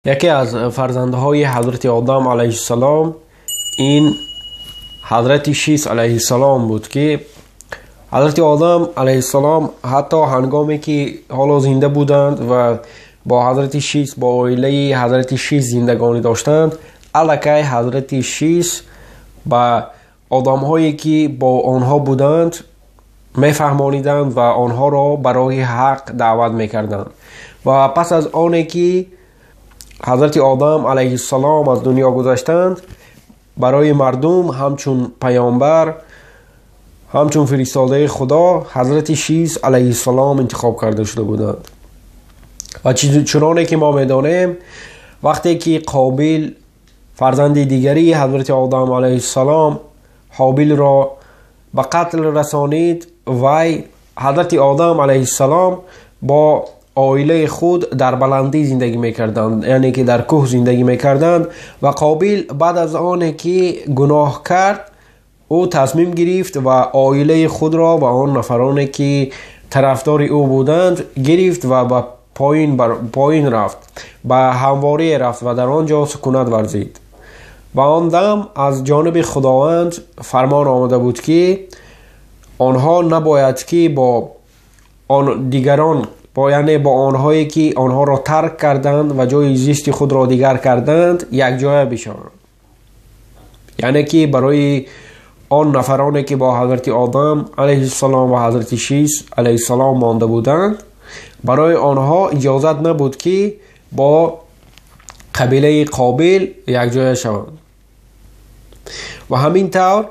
یکی از فرزندهای حضرت آدم علیه السلام این حضرت شیس علیه السلام بود که حضرت آدم علیه السلام حتی هنگامی که حالا زنده بودند و با حضرت شیس با عائله حضرت شیس زندگانی داشتند، الکی حضرت شیس با آدم هایی که با آنها بودند میفهمانیدند و آنها را برای حق دعوت میکردند. و پس از آنی که حضرت آدم علیه السلام از دنیا گذشتند، برای مردم همچون پیامبر، همچون فرستاده خدا حضرت شیس علیه السلام انتخاب کرده شده بودند. و چنانه که ما میدانیم وقتی که قابیل فرزند دیگری حضرت آدم علیه السلام حابیل را به قتل رسانید، وی حضرت آدم علیه السلام با عائله خود در بلندی زندگی میکردند، یعنی که در کوه زندگی میکردند. و قابیل بعد از آن که گناه کرد او تصمیم گرفت و عائله خود را و آن نفرانی که طرفدار او بودند گرفت و به پایین رفت، به همواره رفت و در آنجا سکونت ورزید. و آن دم از جانب خداوند فرمان آمده بود که آنها نباید که با آن دیگران یعنی با آنهایی که آنها را ترک کردند و جای زیست خود را دیگر کردند یک جای بشوند. یعنی که برای آن نفرانی که با حضرت آدم علیه السلام و حضرت شیس علیه السلام مانده بودند، برای آنها اجازت نبود که با قبیله قابیل یک جای شوند. و همین طور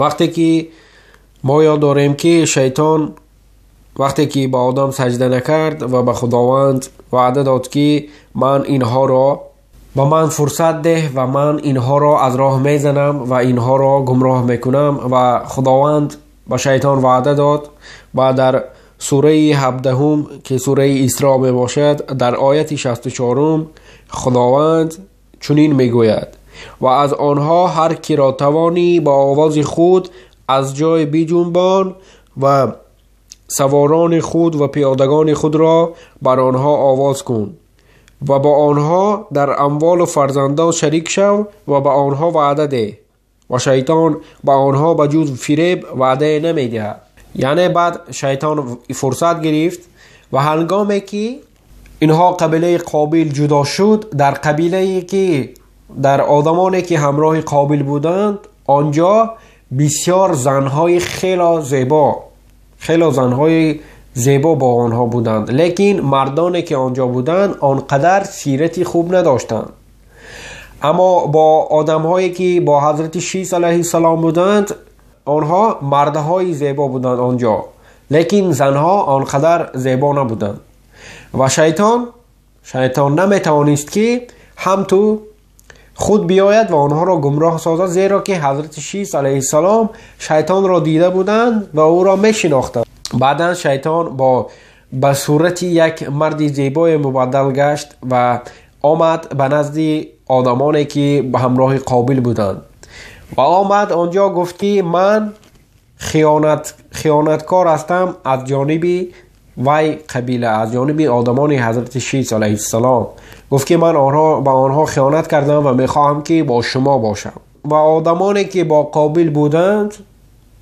وقتی که ما یاد داریم که شیطان وقتی که با آدم سجده نکرد و به خداوند وعده داد که من اینها را با من فرصت ده و من اینها را از راه میزنم و اینها را گمراه میکنم، و خداوند با شیطان وعده داد. و در سوره 17 که سوره اسراء می باشد در آیت 64 خداوند چنین میگوید: و از آنها هر کی را توانی با آواز خود از جای بیجنبان و سواران خود و پیادگان خود را بر آنها آواز کن و با آنها در اموال و فرزندان شریک شو و با آنها وعده ده، و شیطان با آنها به جز فریب وعده نمیده. یعنی بعد شیطان فرصت گرفت و هنگامی که اینها قبیله قابیل جدا شد، در قبیله که در آدمانی که همراه قابیل بودند آنجا بسیار زنهای خیلی زنهای زیبا با آنها بودند، لیکن مردانی که آنجا بودند آنقدر سیرتی خوب نداشتند. اما با آدمهایی که با حضرت شیس علیه السلام بودند آنها مردهای زیبا بودند آنجا، لیکن زنها آنقدر زیبا نبودند. و شیطان نمیتوانست که هم تو خود بیاید و آنها را گمراه سازد، زیرا که حضرت شیس علیه السلام شیطان را دیده بودند و او را میشناختند. بعدا شیطان به صورت یک مرد زیبای مبدل گشت و آمد به نزد آدمانی که به همراه قابیل بودند و آمد آنجا گفت که من خیانتکار هستم از جانب وی قبیله، از جانب آدمان حضرت شیس علیه السلام. گفت که من به آنها خیانت کردم و میخواهم که با شما باشم. و آدمانی که با قابیل بودند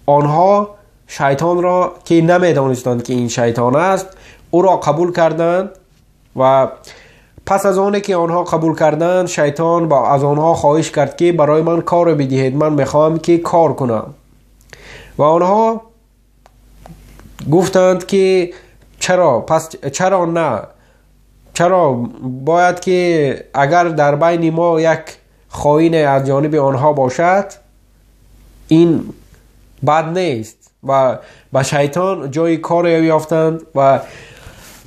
آنها شیطان را که نمیدانستند که این شیطان است او را قبول کردند. و پس از آنی که آنها قبول کردند شیطان از آنها خواهش کرد که برای من کار بدهید، من میخواهم که کار کنم. و آنها گفتند که چرا نه، چرا باید که اگر در بین ما یک خائن از جانب آنها باشد این بد نیست. و به شیطان جای کار یافتند. و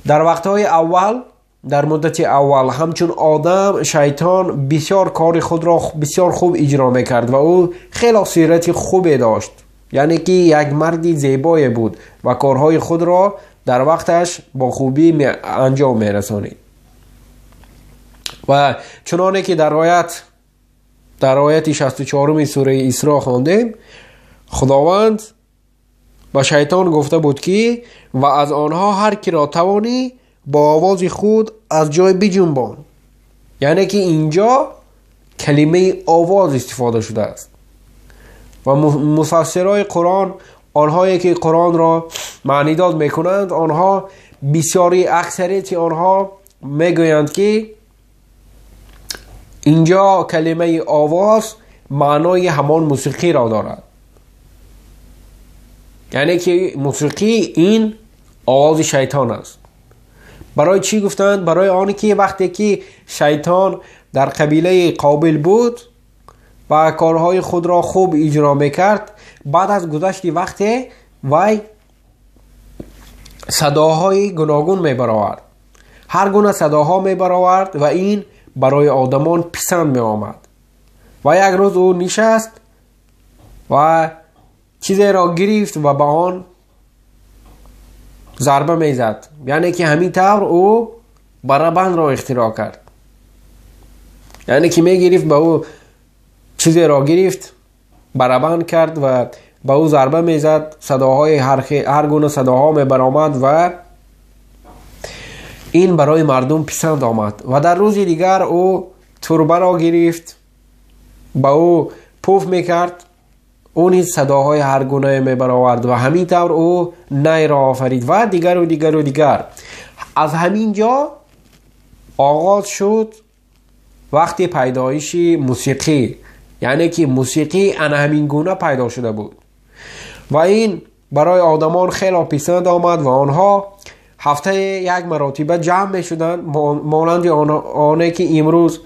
در وقتهای اول، در مدت اول همچون آدم شیطان بسیار کار خود را بسیار خوب اجرا میکرد و او خیلی سیرت خوبی داشت، یعنی که یک مردی زیبای بود و کارهای خود را در وقتش با خوبی انجام میرسانید. و چنانه که در آیت 64 سوره اسراء خواندیم، خداوند با شیطان گفته بود که و از آنها هر کی را توانی با آواز خود از جای بجنبان. یعنی که اینجا کلمه آواز استفاده شده است و مفسرای قرآن، آنهایی که قرآن را معنی داد میکنند، آنها بسیاری اکثریت آنها میگویند که اینجا کلمه آواز معنای همان موسیقی را دارد. یعنی که موسیقی این آواز شیطان است. برای چی گفتند؟ برای آنی که وقتی که شیطان در قبیله قابل بود و کارهای خود را خوب اجرا میکرد، بعد از گذشت وقت وی صداهای گوناگون میبرآورد، هر گونه صداها میبرآورد و این برای آدمان پسند میآمد. و یک روز او نشست و چیزی را گرفت و به آن ضربه میزد. یعنی که همین طور او برابند را اختراع کرد. یعنی که میگرفت به او چیزی را گرفت، برابند کرد و به او ضربه میزد، صداهای هر گونه صداها میبرآمد و این برای مردم پسند آمد. و در روز دیگر او تربه را گرفت، به او پوف میکرد، اون صداهای هر گونه میبرآورد و همین طور او نی را آفرید و دیگر و دیگر و دیگر. از همین جا آغاز شد وقت پیدایش موسیقی. یعنی که موسیقی همین گونه پیدا شده بود و این برای آدمان خیلی پسند آمد و آنها هفته یک مرتبه جمع می شدن، مانند آنه که امروز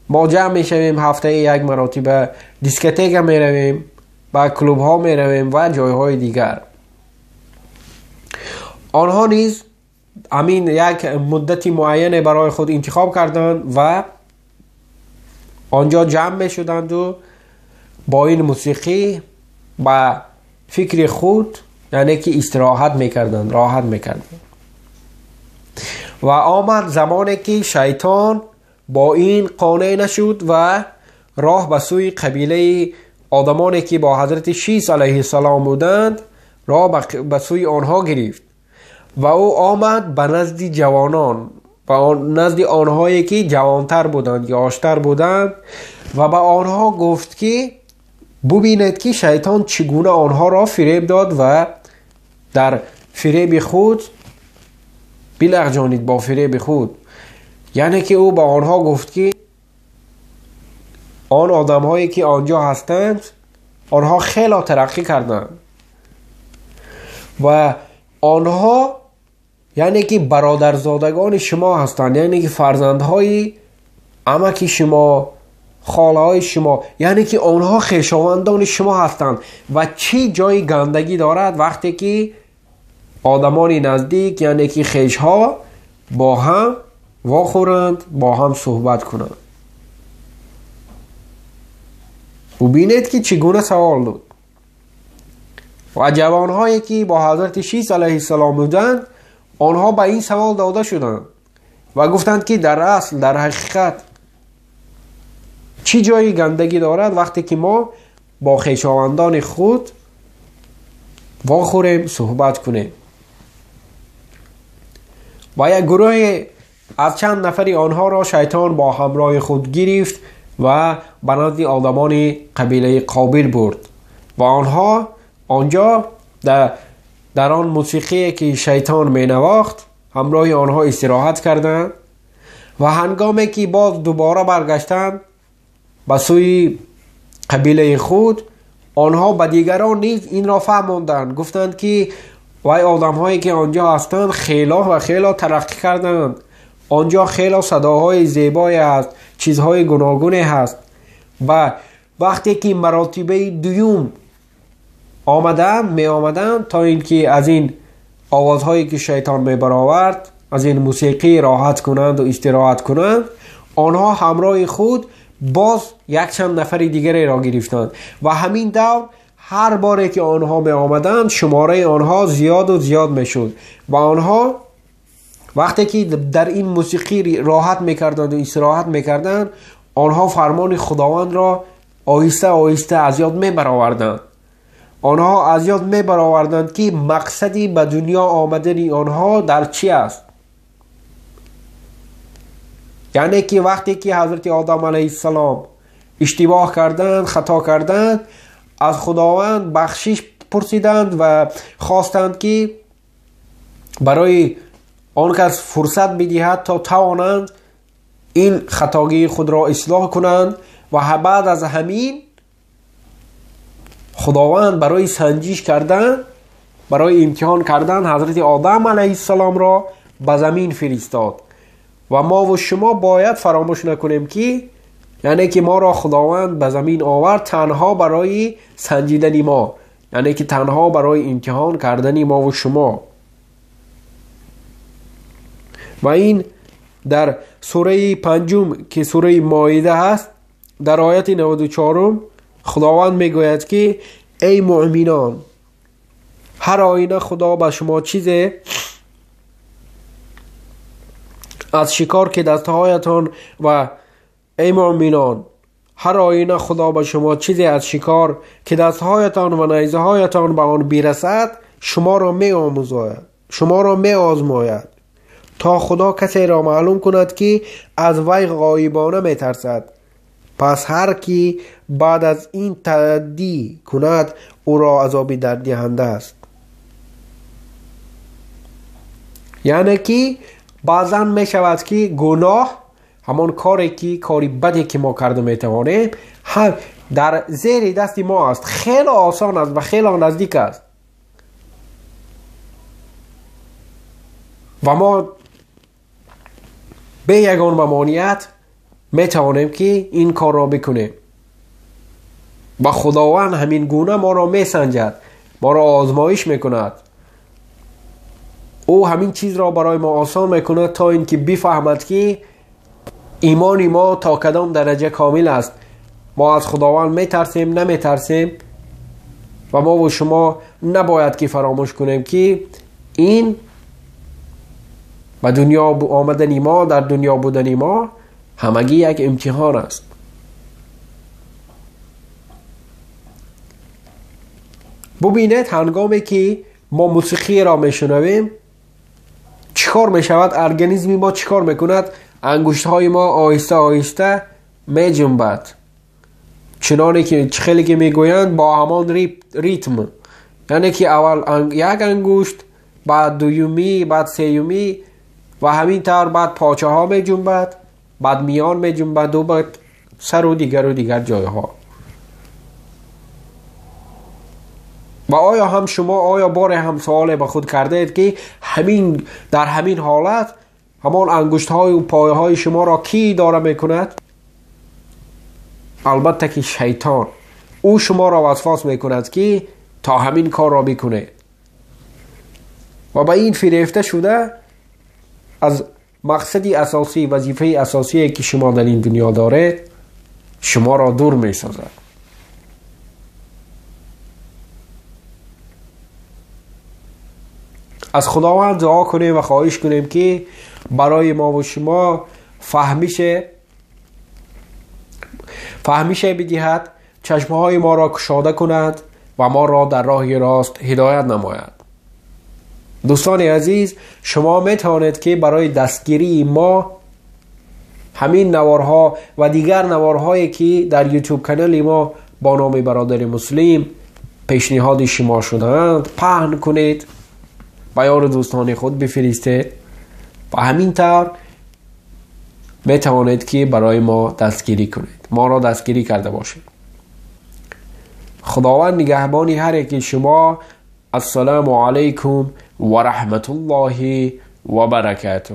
ما جمع می شویم هفته یک مرتبه دیسکوتک می رویم، با کلوب ها می رویم و جایهای دیگر. آنها نیز امین یک مدتی معین برای خود انتخاب کردند و آنجا جمع می شدند و با این موسیقی با فکر خود، یعنی که استراحت می کردند، راحت می کردند. و آمد زمانی که شیطان با این قانع نشد و راه به سوی قبیله آدمانی که با حضرت شیس علیه السلام بودند راه به سوی آنها گرفت و او آمد به نزد جوانان، و نزد آنهایی که جوانتر بودند یا آشتر بودند و به آنها گفت که ببینید که شیطان چگونه آنها را فریب داد و در فریب خود بلغزانید، با فریب خود. یعنی که او به آنها گفت که آن آدم هایی که آنجا هستند آنها خیلی ترقی کردند و آنها یعنی که برادرزادگان شما هستند، یعنی که فرزندهای عمک شما، خاله های شما، یعنی که آنها خویشاوندان شما هستند. و چی جای گندگی دارد وقتی که آدمان نزدیک، یعنی که خویش ها با هم واخورند، با هم صحبت کنند. و بینید که چگونه سوال داد. و جوانهایی که با حضرت شیس علیه السلام بودند آنها به این سوال داده شدند و گفتند که در اصل، در حقیقت چی جای گندگی دارد وقتی که ما با خویشاوندان خود واخوریم، صحبت کنیم. و یک گروه از چند نفری آنها را شیطان با همراه خود گرفت و به نزد آدمان قبیله قابل برد و آنها آنجا در آن موسیقی که شیطان می نواخت همراه آنها استراحت کردند و هنگامی که باز دوباره برگشتند به سوی قبیله خود، آنها به دیگران نیز این را فهماندند، گفتند که وای آدم هایی که آنجا هستند خیلی و خیلی ترقی کردند، آنجا خیلی صداهای زیبایی هست، چیزهای گوناگونی هست. و وقتی که مراتبه دوم می آمدن تا اینکه از این آوازهایی که شیطان می برآورد، از این موسیقی راحت کنند و استراحت کنند، آنها همراه خود باز یک چند نفر دیگری را گرفتند و همین دور هر باره که آنها می آمدند شماره آنها زیاد و زیاد می شد و آنها وقتی که در این موسیقی راحت می کردند و استراحت می کردند، آنها فرمان خداوند را آهسته آهسته از یاد می برآوردند. آنها از یاد می برآوردند که مقصدی به دنیا آمدن آنها در چی است. یعنی که وقتی که حضرت آدم علیه السلام اشتباه کردند، خطا کردند، از خداوند بخشش پرسیدند و خواستند که برای آن کس فرصت بدهد تا توانند این خطاگی خود را اصلاح کنند. و بعد از همین خداوند برای سنجش کردن، برای امتحان کردن حضرت آدم علیه السلام را به زمین فرستاد. و ما و شما باید فراموش نکنیم که یعنی که ما را خداوند به زمین آورد تنها برای سنجیدن ما، یعنی که تنها برای امتحان کردن ما و شما. و این در سوره 5 که سوره مائده هست، در آیت 94 خداوند میگوید که ای مؤمنان، هر آینه خدا به شما چیز از شکار که دستهایتان و ای مؤمنان، هر آینه خدا به شما چیزی از شکار که دستهایتان و نیزه هایتان به آن برسد شما را می آموزاید، شما را می آزماید، تا خدا کسی را معلوم کند که از وی غایبانه می ترسد. پس هر کی بعد از این تعدی کند او را عذاب درددهنده است. یعنی که بعضا می شود که گناه، همان کاری که کاری بدی که ما کرده می توانیم، هم در زیر دست ما است، خیلی آسان است و خیلی نزدیک است و ما به یگان ممانعت می توانیم که این کار را بکنیم. و خداوند همین گونه ما را می سنجد، ما را آزمایش می کند. او همین چیز را برای ما آسان می کند تا اینکه بفهمد که ایمان ما تا کدام درجه کامل است. ما از خداوند می ترسیم نمی ترسیم. و ما و شما نباید که فراموش کنیم که این و دنیا آمدن ما، در دنیا بودن ما همگی یک امتحان است. ببینید هنگامی که ما موسیقی را میشنویم چیکار میشود؟ ارگانیسم ما چیکار میکند؟ انگشت های ما آهسته آهسته می جنبد، چنانه که خیلی که میگویند با همان ریتم. یعنی که اول یک انگشت، بعد دومی، بعد سیومی و همین طور بعد پاچه ها می جنبد، بعد میان می جنبد و بعد سر و دیگر جای ها. و آیا هم شما آیا بار هم سوال به خود کرده اید که در همین حالت همان انگشت های و پایه های شما را کی داره می کند؟ البته که شیطان. او شما را وسواس می کند که تا همین کار را بکنه و به این فریفته شده از مقصدی اساسی، وظیفه اساسی که شما در این دنیا دارید شما را دور می سازد. از خداوند دعا کنیم و خواهش کنیم که برای ما و شما فهمیش بدهد، چشمهای ما را گشاده کند و ما را در راه راست هدایت نماید. دوستان عزیز، شما می توانید که برای دستگیری ما همین نوارها و دیگر نوارهایی که در یوتیوب کانال ما با نام برادر مسلم پیشنهاد شما شدند پهن کنید و یار دوستان خود بفرستید و همین طور می توانید که برای ما دستگیری کنید، ما را دستگیری کرده باشید. خداوند نگهبانی هر یکی شما. السلام علیکم و رحمت الله و برکاته.